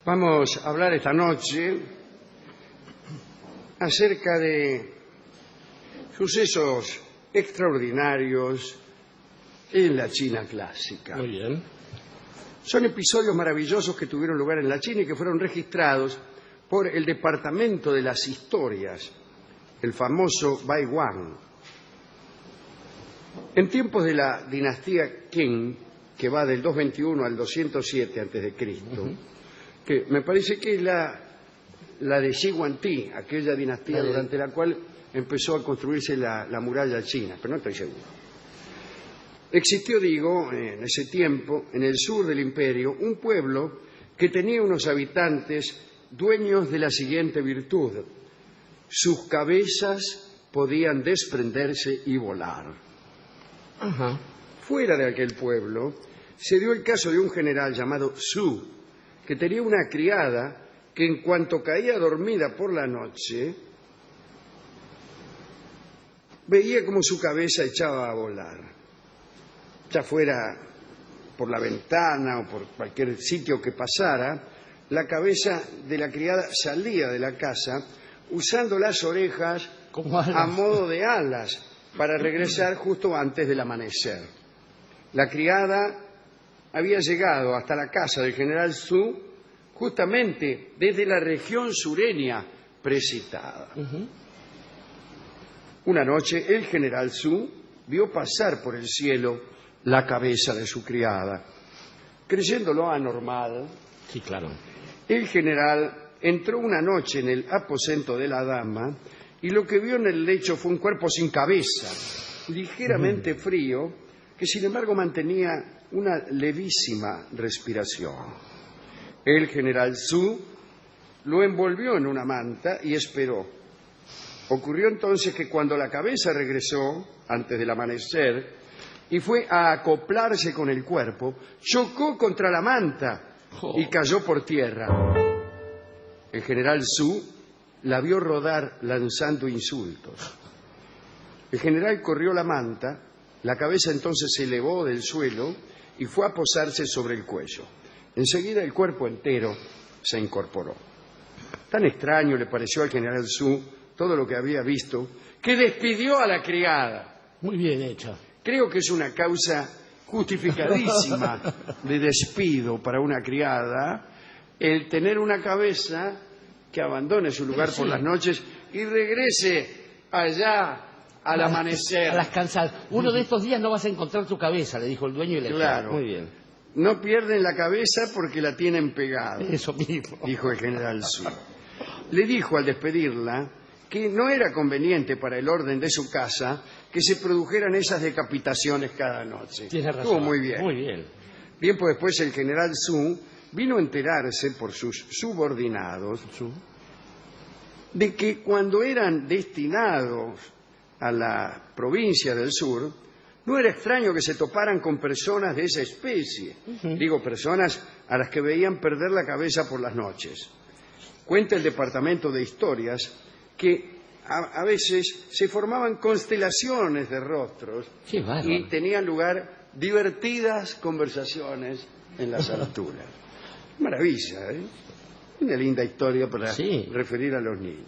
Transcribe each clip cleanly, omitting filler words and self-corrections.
Vamos a hablar esta noche acerca de sucesos extraordinarios en la China clásica. Muy bien. Son episodios maravillosos que tuvieron lugar en la China y que fueron registrados por el Departamento de las Historias, el famoso Baiwan. En tiempos de la dinastía Qing, que va del 221 al 207 a.C., que me parece que es la de Xi Huangdi, aquella dinastía durante la cual empezó a construirse la muralla china, pero no estoy seguro. Existió, digo, en ese tiempo, en el sur del imperio, un pueblo que tenía unos habitantes dueños de la siguiente virtud: sus cabezas podían desprenderse y volar. Ajá. Fuera de aquel pueblo se dio el caso de un general llamado Su, que tenía una criada que en cuanto caía dormida por la noche, veía como su cabeza echaba a volar, ya fuera por la ventana o por cualquier sitio que pasara. La cabeza de la criada salía de la casa usando las orejas Como alas. a modo de alas para regresar justo antes del amanecer. La criada había llegado hasta la casa del general Su justamente desde la región sureña precitada. Una noche el general Su vio pasar por el cielo la cabeza de su criada. Creyéndolo anormal, Sí, claro. el general entró una noche en el aposento de la dama y lo que vio en el lecho fue un cuerpo sin cabeza, ligeramente frío, que sin embargo mantenía una levísima respiración. El general Su lo envolvió en una manta y esperó. Ocurrió entonces que cuando la cabeza regresó, antes del amanecer, y fue a acoplarse con el cuerpo, chocó contra la manta y cayó por tierra. El general Su la vio rodar lanzando insultos. El general corrió la manta, la cabeza entonces se elevó del suelo y fue a posarse sobre el cuello. Enseguida el cuerpo entero se incorporó. Tan extraño le pareció al general Su todo lo que había visto, que despidió a la criada. Muy bien hecha. Creo que es una causa justificadísima de despido para una criada el tener una cabeza que abandone su lugar por las noches y regrese allá al amanecer. A las cansadas. Uno de estos días no vas a encontrar tu cabeza, le dijo el dueño y le Claro. Muy bien. No pierden la cabeza porque la tienen pegada, Eso mismo. dijo el general Su. Le dijo al despedirla que no era conveniente para el orden de su casa que se produjeran esas decapitaciones cada noche. Tienes razón. Estuvo muy bien. Muy bien. Tiempo después el general Su vino a enterarse por sus subordinados de que cuando eran destinados a la provincia del sur, no era extraño que se toparan con personas de esa especie. Digo, personas a las que veían perder la cabeza por las noches. Cuenta el Departamento de Historias que a veces se formaban constelaciones de rostros Qué bárbaro. y tenían lugar divertidas conversaciones en las alturas. Maravilla, ¿eh? Una linda historia para referir a los niños.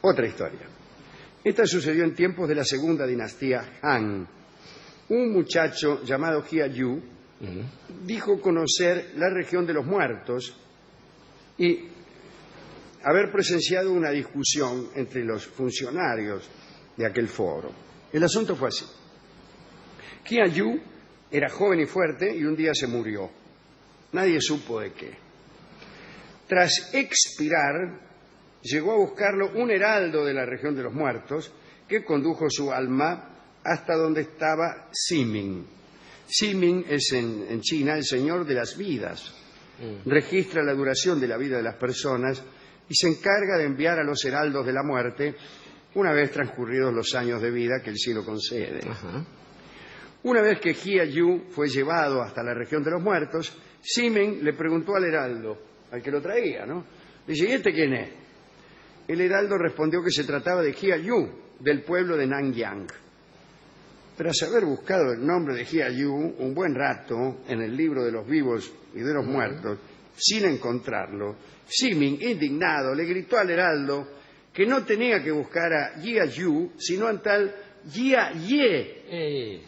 Otra historia. Esta sucedió en tiempos de la segunda dinastía Han. Un muchacho llamado Jia Yu dijo conocer la región de los muertos y haber presenciado una discusión entre los funcionarios de aquel foro. El asunto fue así. Jia Yu era joven y fuerte y un día se murió. Nadie supo de qué. Tras expirar, llegó a buscarlo un heraldo de la región de los muertos que condujo su alma hasta donde estaba Siming. Siming es en China el señor de las vidas. Registra la duración de la vida de las personas y se encarga de enviar a los heraldos de la muerte una vez transcurridos los años de vida que el cielo concede. Una vez que Jia Yu fue llevado hasta la región de los muertos, Siming le preguntó al heraldo, al que lo traía, ¿no? Dice, ¿y este quién es? El heraldo respondió que se trataba de Jia Yu, del pueblo de Nangyang. Tras haber buscado el nombre de Jia Yu un buen rato en el libro de los vivos y de los muertos, sin encontrarlo, Simin, indignado, le gritó al heraldo que no tenía que buscar a Jia Yu, sino a tal Jia Ye.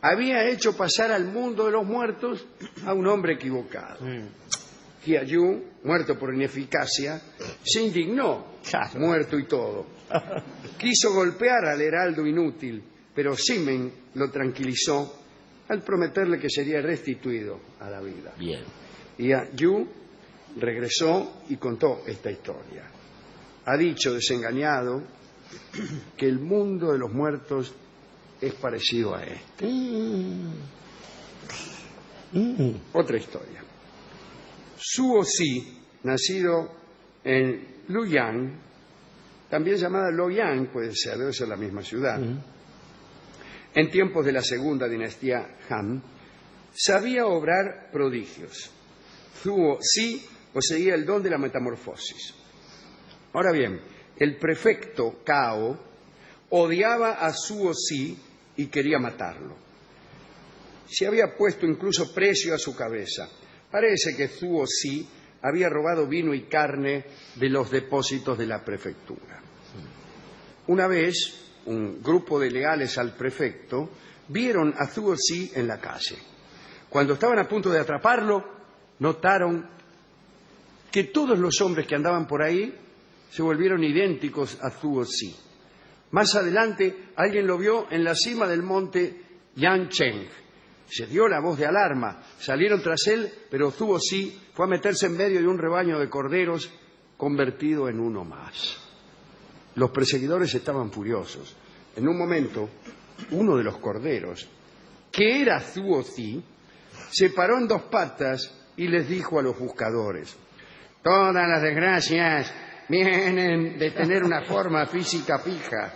Había hecho pasar al mundo de los muertos a un hombre equivocado. Jia Yu, muerto por ineficacia, se indignó, muerto y todo. Quiso golpear al heraldo inútil, pero Simin lo tranquilizó al prometerle que sería restituido a la vida. Bien. Jia Yu regresó y contó esta historia. Ha dicho, desengañado, que el mundo de los muertos es parecido a este. Otra historia. Suo Si, nacido en Luoyang, también llamada Luoyang, debe ser la misma ciudad, en tiempos de la segunda dinastía Han, sabía obrar prodigios. Suo Si poseía el don de la metamorfosis. Ahora bien, el prefecto Cao odiaba a Suo Si y quería matarlo. Se había puesto incluso precio a su cabeza. Parece que Suo Si había robado vino y carne de los depósitos de la prefectura. Una vez, un grupo de leales al prefecto vieron a Suo Si en la calle. Cuando estaban a punto de atraparlo, notaron que todos los hombres que andaban por ahí se volvieron idénticos a Suo Si. Más adelante, alguien lo vio en la cima del monte Yancheng. Se dio la voz de alarma. Salieron tras él, pero Suo Si fue a meterse en medio de un rebaño de corderos convertido en uno más. Los perseguidores estaban furiosos. En un momento, uno de los corderos, que era Suo Si, se paró en dos patas y les dijo a los buscadores: todas las desgracias vienen de tener una forma física fija.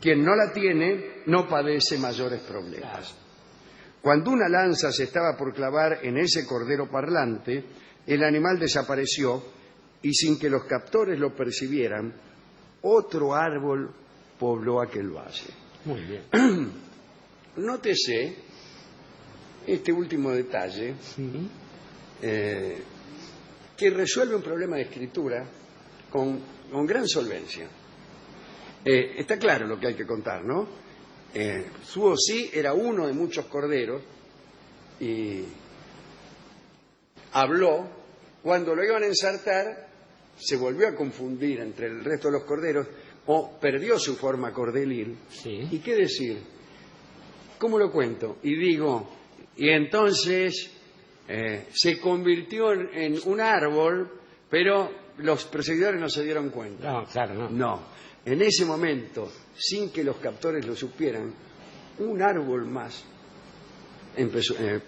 Quien no la tiene no padece mayores problemas. Cuando una lanza se estaba por clavar en ese cordero parlante, el animal desapareció y sin que los captores lo percibieran, otro árbol pobló aquel valle. Muy bien. Nótese este último detalle, que resuelve un problema de escritura con gran solvencia. Está claro lo que hay que contar, ¿no? Suo Si era uno de muchos corderos y habló. Cuando lo iban a ensartar, se volvió a confundir entre el resto de los corderos o perdió su forma cordelil. Sí. ¿Y qué decir? ¿Cómo lo cuento? Y digo, y entonces se convirtió en un árbol, pero los perseguidores no se dieron cuenta. No, claro, no. No, en ese momento, sin que los captores lo supieran, un árbol más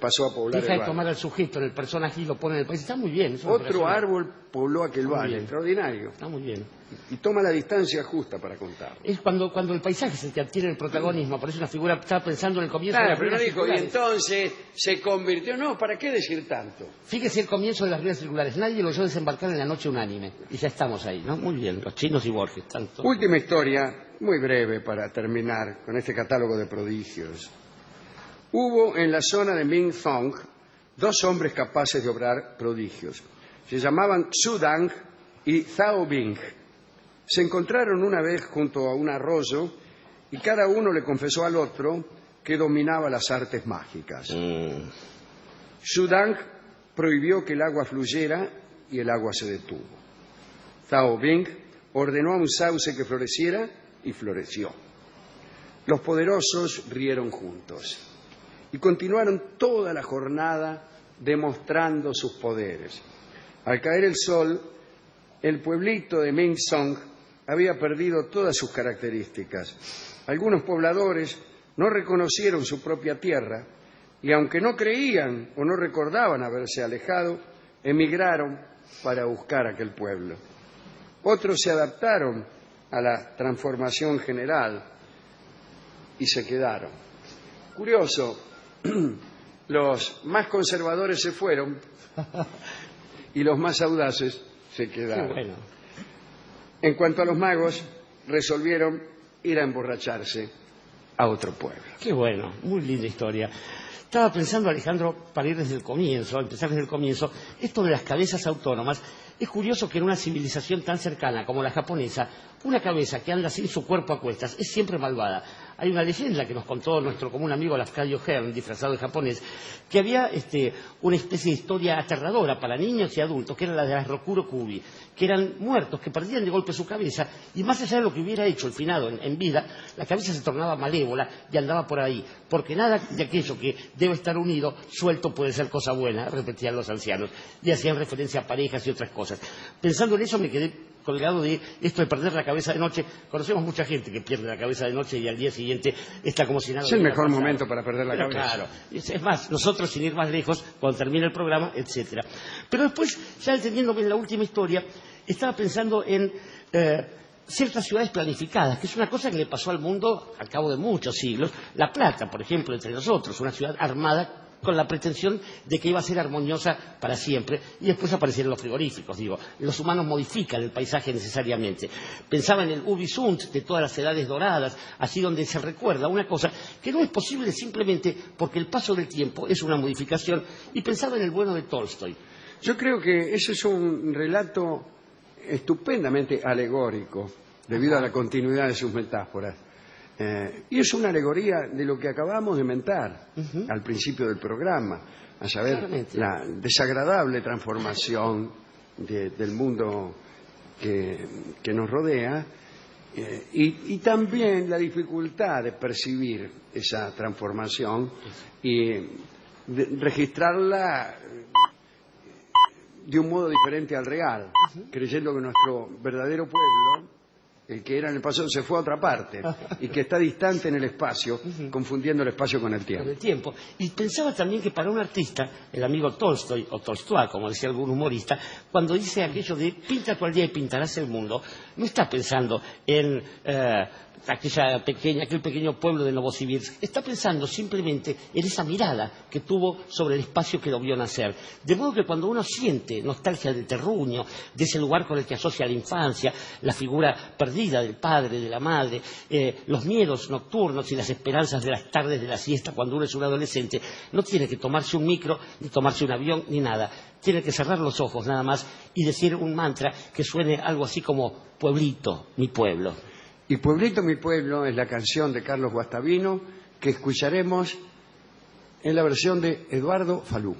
pasó a poblar Deja el de valle. tomar al sujeto en el personaje y lo pone en el país. Está muy bien. Otro árbol pobló aquel valle, bien. extraordinario. Está muy bien. Y toma la distancia justa para contarlo. Es cuando el paisaje es el que adquiere el protagonismo. Aparece una figura, estaba pensando en el comienzo de Claro, las pero no ruedas dijo, y circulares. entonces se convirtió. No, ¿para qué decir tanto? Fíjese el comienzo de las ruedas circulares. Nadie lo oyó desembarcar en la noche unánime. Y ya estamos ahí, ¿no? Muy bien. Los chinos y Borges, tanto. Última historia, muy breve para terminar con este catálogo de prodigios. Hubo en la zona de Mingzong dos hombres capaces de obrar prodigios. Se llamaban Xu Dang y Zhao Bing. Se encontraron una vez junto a un arroyo y cada uno le confesó al otro que dominaba las artes mágicas. Xu Dang prohibió que el agua fluyera y el agua se detuvo. Zhao Bing ordenó a un sauce que floreciera y floreció. Los poderosos rieron juntos y continuaron toda la jornada demostrando sus poderes. Al caer el sol, el pueblito de Mingzong había perdido todas sus características. Algunos pobladores no reconocieron su propia tierra y, aunque no creían o no recordaban haberse alejado, emigraron para buscar aquel pueblo. Otros se adaptaron a la transformación general y se quedaron. Curioso, los más conservadores se fueron y los más audaces se quedaron. Qué bueno. En cuanto a los magos, resolvieron ir a emborracharse a otro pueblo. Qué bueno, muy linda historia. Estaba pensando, Alejandro, para ir desde el comienzo, empezar desde el comienzo, esto de las cabezas autónomas. Es curioso que en una civilización tan cercana como la japonesa, una cabeza que anda sin su cuerpo a cuestas es siempre malvada. Hay una leyenda que nos contó nuestro común amigo Lafcadio Hearn, disfrazado de japonés, que había una especie de historia aterradora para niños y adultos, que era la de las Rokuro Kubi, que eran muertos, que perdían de golpe su cabeza, y más allá de lo que hubiera hecho el finado en vida, la cabeza se tornaba malévola y andaba por ahí, porque nada de aquello que debe estar unido, suelto puede ser cosa buena, repetían los ancianos, y hacían referencia a parejas y otras cosas. Pensando en eso me quedé colgado de esto de perder la cabeza de noche. Conocemos mucha gente que pierde la cabeza de noche y al día siguiente está como si nada. Es el mejor momento para perder la cabeza. Claro, es más, nosotros sin ir más lejos, cuando termine el programa, etcétera. Pero después, ya entendiendo bien la última historia, estaba pensando en ciertas ciudades planificadas, que es una cosa que le pasó al mundo al cabo de muchos siglos. La Plata, por ejemplo, entre nosotros, una ciudad armada con la pretensión de que iba a ser armoniosa para siempre, y después aparecieron los frigoríficos. Digo, los humanos modifican el paisaje necesariamente. Pensaba en el Ubisunt de todas las edades doradas, así donde se recuerda una cosa que no es posible simplemente porque el paso del tiempo es una modificación, y pensaba en el bueno de Tolstoy. Yo creo que ese es un relato estupendamente alegórico, debido a la continuidad de sus metáforas. Y es una alegoría de lo que acabamos de mentar al principio del programa, a saber, claramente, la desagradable transformación del mundo que nos rodea, y también la dificultad de percibir esa transformación y de registrarla de un modo diferente al real, creyendo que nuestro verdadero pueblo, el que era en el pasado, se fue a otra parte y que está distante en el espacio, confundiendo el espacio con el tiempo. Con el tiempo. Y pensaba también que para un artista, el amigo Tolstoy, o Tolstoy, como decía algún humorista, cuando dice aquello de pinta tu aldea y pintarás el mundo, no está pensando en aquel pequeño pueblo de Novosibirsk. Está pensando simplemente en esa mirada que tuvo sobre el espacio que lo vio nacer. De modo que cuando uno siente nostalgia de Terruño, de ese lugar con el que asocia la infancia, la figura perdida del padre, de la madre, los miedos nocturnos y las esperanzas de las tardes de la siesta cuando uno es un adolescente, no tiene que tomarse un micro, ni tomarse un avión, ni nada. Tiene que cerrar los ojos nada más y decir un mantra que suene algo así como pueblito, mi pueblo. Y Pueblito, mi pueblo es la canción de Carlos Guastavino que escucharemos en la versión de Eduardo Falú.